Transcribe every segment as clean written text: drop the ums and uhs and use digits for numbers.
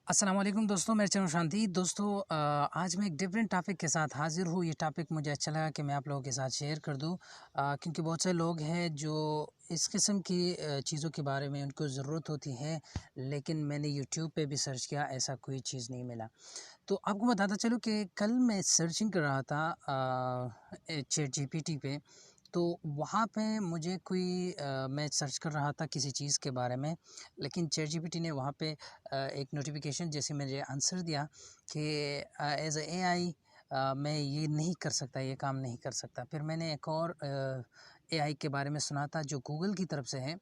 अस्सलाम वालेकुम दोस्तों, मेरे चैनल शांति दोस्तों। आज मैं एक डिफरेंट टॉपिक के साथ हाज़िर हूँ। ये टॉपिक मुझे अच्छा लगा कि मैं आप लोगों के साथ शेयर कर दूँ, क्योंकि बहुत से लोग हैं जो इस किस्म की चीज़ों के बारे में उनको ज़रूरत होती है, लेकिन मैंने यूट्यूब पे भी सर्च किया, ऐसा कोई चीज़ नहीं मिला। तो आपको बताता चलूँ कि कल मैं सर्चिंग कर रहा था चैट जीपीटी पे। तो वहाँ पे मुझे मैं सर्च कर रहा था किसी चीज़ के बारे में, लेकिन चैट जीपीटी ने वहाँ पे एक नोटिफिकेशन जैसे मुझे आंसर दिया कि एज ए एआई मैं ये नहीं कर सकता, ये काम नहीं कर सकता। फिर मैंने एक और एआई के बारे में सुना था जो गूगल की तरफ से है,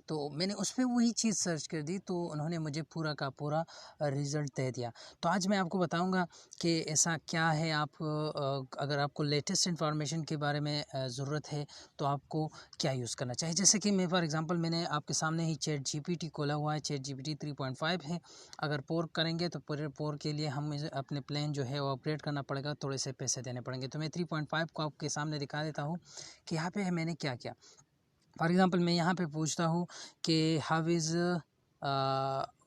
तो मैंने उस पे वही चीज़ सर्च कर दी, तो उन्होंने मुझे पूरा का पूरा रिज़ल्ट दे दिया। तो आज मैं आपको बताऊंगा कि ऐसा क्या है। अगर आपको लेटेस्ट इन्फॉर्मेशन के बारे में ज़रूरत है तो आपको क्या यूज़ करना चाहिए। जैसे कि मैं फॉर एग्ज़ाम्पल मैंने आपके सामने ही चैट जीपीटी खोला हुआ है। चैट जीपीटी 3.5 है। अगर पोर करेंगे तो पूरे पोर के लिए हम अपने प्लान जो है वो अपग्रेड करना पड़ेगा, थोड़े से पैसे देने पड़ेंगे। तो मैं 3.5 को आपके सामने दिखा देता हूँ कि यहाँ पे मैंने क्या किया। फॉर एग्ज़ाम्पल मैं यहाँ पे पूछता हूँ कि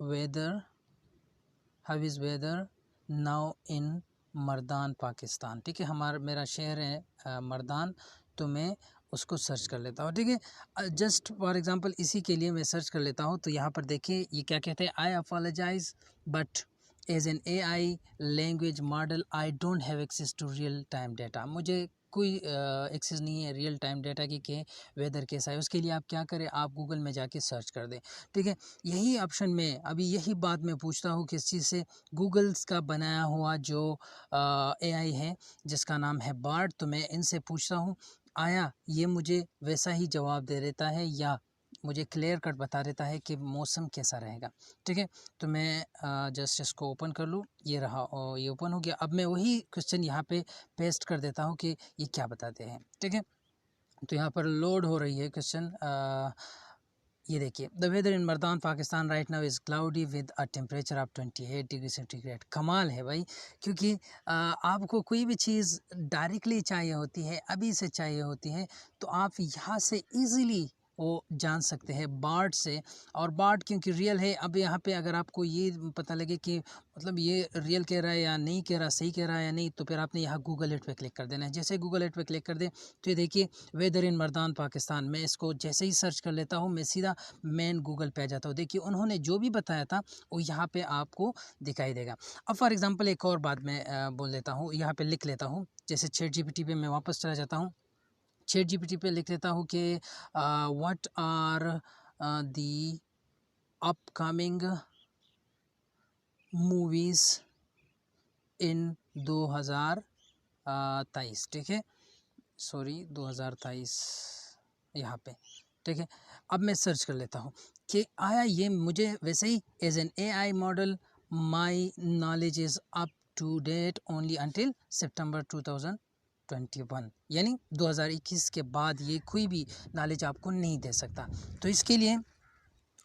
weather how is weather now in Mardan Pakistan. ठीक है, मेरा शहर है मर्दान, तो मैं उसको सर्च कर लेता हूँ। ठीक है, जस्ट फॉर एग्ज़ाम्पल इसी के लिए मैं सर्च कर लेता हूँ। तो यहाँ पर देखिए ये क्या कहते हैं, आई apologise but as an AI language model I don't have access to real time data. मुझे कोई एक्सेस नहीं है रियल टाइम डेटा की कि वेदर कैसा है। उसके लिए आप क्या करें, आप गूगल में जाके सर्च कर दें। ठीक है, यही ऑप्शन में अभी यही बात मैं पूछता हूँ किस चीज़ से, गूगल्स का बनाया हुआ जो एआई है जिसका नाम है बार्ड। तो मैं इनसे पूछता हूँ, आया ये मुझे वैसा ही जवाब दे देता है या मुझे क्लियर कट बता देता है कि मौसम कैसा रहेगा। ठीक है, तो मैं जस्ट इसको ओपन कर लूँ, ये रहा और ये ओपन हो गया। अब मैं वही क्वेश्चन यहाँ पे पेस्ट कर देता हूँ कि ये क्या बताते हैं। ठीक है, तो यहाँ पर लोड हो रही है क्वेश्चन। ये देखिए, the weather in Mardan Pakistan right now is cloudy with a temperature of 28 degree centigrade. कमाल है भाई, क्योंकि आपको कोई भी चीज़ डायरेक्टली चाहिए होती है, अभी से चाहिए होती है, तो आप यहाँ से इजीली वो जान सकते हैं बार्ड से। और बार्ड क्योंकि रियल है, अब यहाँ पे अगर आपको ये पता लगे कि मतलब ये रियल कह रहा है या नहीं कह रहा, सही कह रहा है या नहीं, तो फिर आपने यहाँ गूगल इट पे क्लिक कर देना है। जैसे गूगल इट पे क्लिक कर दें तो ये देखिए वेदर इन मर्दान पाकिस्तान। मैं इसको जैसे ही सर्च कर लेता हूँ, मैं सीधा मेन गूगल पे आ जाता हूँ। देखिए उन्होंने जो भी बताया था वो यहाँ पे आपको दिखाई देगा। अब फॉर एग्जांपल एक और बात मैं बोल देता हूँ, यहाँ पे लिख लेता हूँ। जैसे चैट जीपीटी पे मैं वापस चला जाता हूँ, चैट जीपीटी पे लिख लेता हूँ कि what are the upcoming movies in 2023। ठीक है, सॉरी 2023 यहाँ पे। ठीक है, अब मैं सर्च कर लेता हूँ कि आया ये मुझे वैसे ही as an AI model my knowledge is up to date only until सितंबर 2021, यानी 2021 के बाद ये कोई भी नॉलेज आपको नहीं दे सकता। तो इसके लिए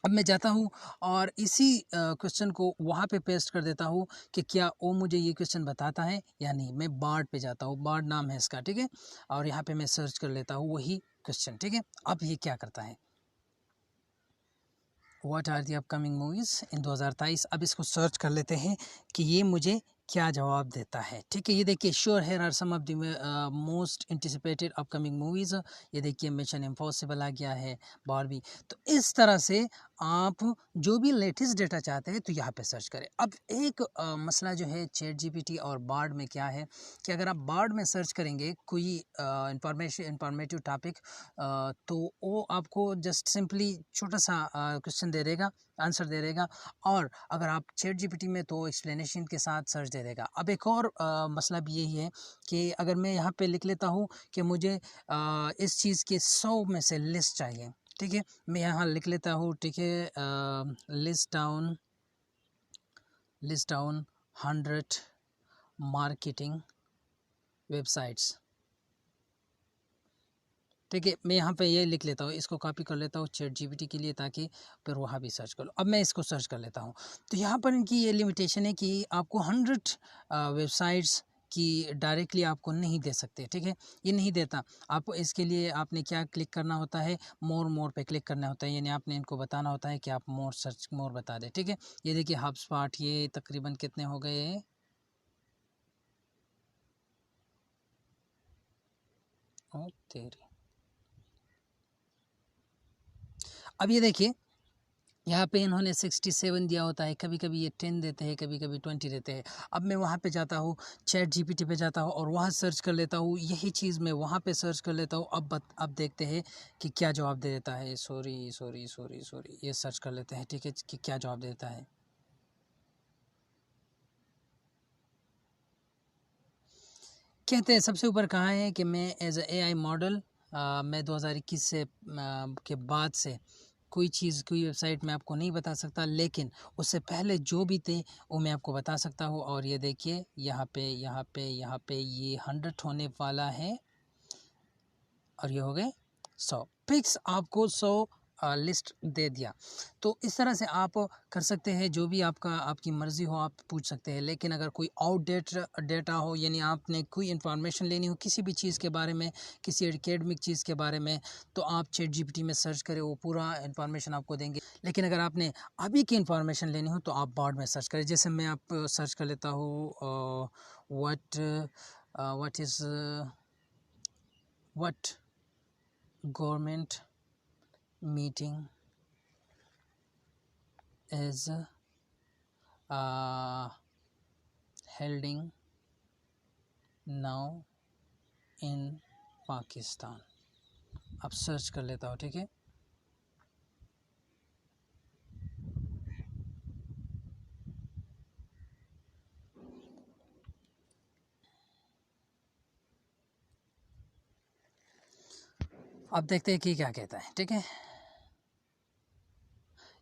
अब मैं जाता हूँ और इसी क्वेश्चन को वहाँ पे पेस्ट कर देता हूँ कि क्या वो मुझे ये क्वेश्चन बताता है या नहीं। मैं बार्ड पे जाता हूँ, बार्ड नाम है इसका। ठीक है, और यहाँ पे मैं सर्च कर लेता हूँ वही क्वेश्चन। ठीक है, अब ये क्या करता है, what are the upcoming movies in 2023। अब इसको सर्च कर लेते हैं कि ये मुझे क्या जवाब देता है। ठीक है, ये देखिए, sure here are some of the most anticipated upcoming movies. ये देखिए मिशन इम्पॉसिबल आ गया है, बारबी। तो इस तरह से आप जो भी लेटेस्ट डेटा चाहते हैं तो यहाँ पे सर्च करें। अब एक मसला जो है चैट जीपीटी और बार्ड में क्या है कि अगर आप बार्ड में सर्च करेंगे कोई इंफॉर्मेटिव टॉपिक, तो वो आपको जस्ट सिंपली छोटा सा क्वेश्चन दे देगा, आंसर दे देगा। और अगर आप चैट जीपीटी में तो एक्सप्लेनेशन के साथ सर्च दे देगा। अब एक और मसला भी यही है कि अगर मैं यहाँ पे लिख लेता हूँ कि मुझे इस चीज़ के 100 में से लिस्ट चाहिए। ठीक है, मैं यहाँ लिख लेता हूँ। ठीक है, लिस्ट डाउन 100 मार्केटिंग वेबसाइट्स। ठीक है, मैं यहाँ पे ये लिख लेता हूँ, इसको कॉपी कर लेता हूँ चैट जीपीटी के लिए, ताकि फिर वहाँ भी सर्च कर लो। अब मैं इसको सर्च कर लेता हूँ। तो यहाँ पर इनकी ये लिमिटेशन है कि आपको 100 वेबसाइट्स कि डायरेक्टली आपको नहीं दे सकते, ठीक है, ये नहीं देता आपको। इसके लिए आपने क्या क्लिक करना होता है, मोर पे क्लिक करना होता है, यानी आपने इनको बताना होता है कि आप मोर सर्च मोर बता दें, ठीक है। ये देखिए HubSpot, ये तकरीबन कितने हो गए, ओ तेरी। अब ये देखिए यहाँ पे इन्होंने 67 दिया होता है, कभी कभी ये 10 देते हैं, कभी कभी 20 देते हैं। अब मैं वहाँ पे जाता हूँ, चैट जीपीटी पे जाता हूँ और वहाँ सर्च कर लेता हूँ, यही चीज़ मैं वहाँ पे सर्च कर लेता हूँ। अब देखते हैं कि क्या जवाब दे देता है। सॉरी, ये सर्च कर लेते हैं, ठीक है, कि क्या जवाब देता है। कहते हैं सबसे ऊपर कहा है कि मैं एज ए AI मॉडल, मैं 2021 से के बाद से कोई चीज़, कोई वेबसाइट मैं आपको नहीं बता सकता, लेकिन उससे पहले जो भी थे वो मैं आपको बता सकता हूँ। और ये देखिए यहाँ पे ये 100 होने वाला है और ये हो गए 100 पिक्स, आपको 100 लिस्ट दे दिया। तो इस तरह से आप कर सकते हैं, जो भी आपकी मर्ज़ी हो आप पूछ सकते हैं। लेकिन अगर कोई आउटडेट डेटा हो, यानी आपने कोई इन्फॉर्मेशन लेनी हो किसी भी चीज़ के बारे में, किसी एकेडमिक चीज़ के बारे में, तो आप चैट जीपीटी में सर्च करें, वो पूरा इन्फॉर्मेशन आपको देंगे। लेकिन अगर आपने अभी की इन्फॉर्मेशन लेनी हो तो आप बाद में सर्च करें। जैसे मैं आप सर्च कर लेता हूँ what government meeting is holding now in Pakistan. अब सर्च कर लेता हूँ, ठीक है। अब देखते हैं कि क्या कहता है, ठीक है।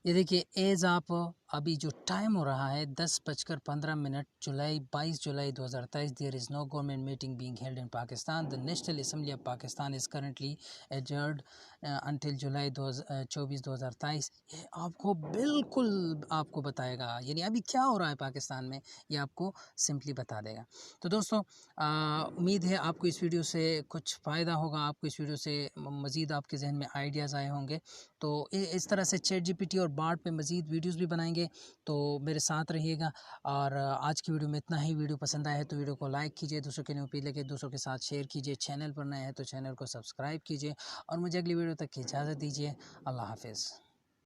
ये देखिए एज आप अभी जो टाइम हो रहा है 10:15 जुलाई 22 जुलाई 2023। There is no government meeting being held in Pakistan. The national assembly of Pakistan is currently adjourned until July 2023। ये आपको बिल्कुल आपको बताएगा, यानी अभी क्या हो रहा है पाकिस्तान में, ये आपको सिंपली बता देगा। तो दोस्तों उम्मीद है आपको इस वीडियो से कुछ फ़ायदा होगा, आपको इस वीडियो से मज़ीद आपके जहन में आइडियाज़ आए होंगे। तो इस तरह से चैट जीपीटी और बार्ड पे मज़ीद वीडियोस भी बनाएंगे, तो मेरे साथ रहिएगा। और आज की वीडियो में इतना ही। वीडियो पसंद आया है तो वीडियो को लाइक कीजिए, दूसरों के लिए अपील है कि दूसरों के साथ शेयर कीजिए। चैनल पर नए हैं तो चैनल को सब्सक्राइब कीजिए और मुझे अगली वीडियो तक की इजाज़त दीजिए। अल्लाह हाफिज़।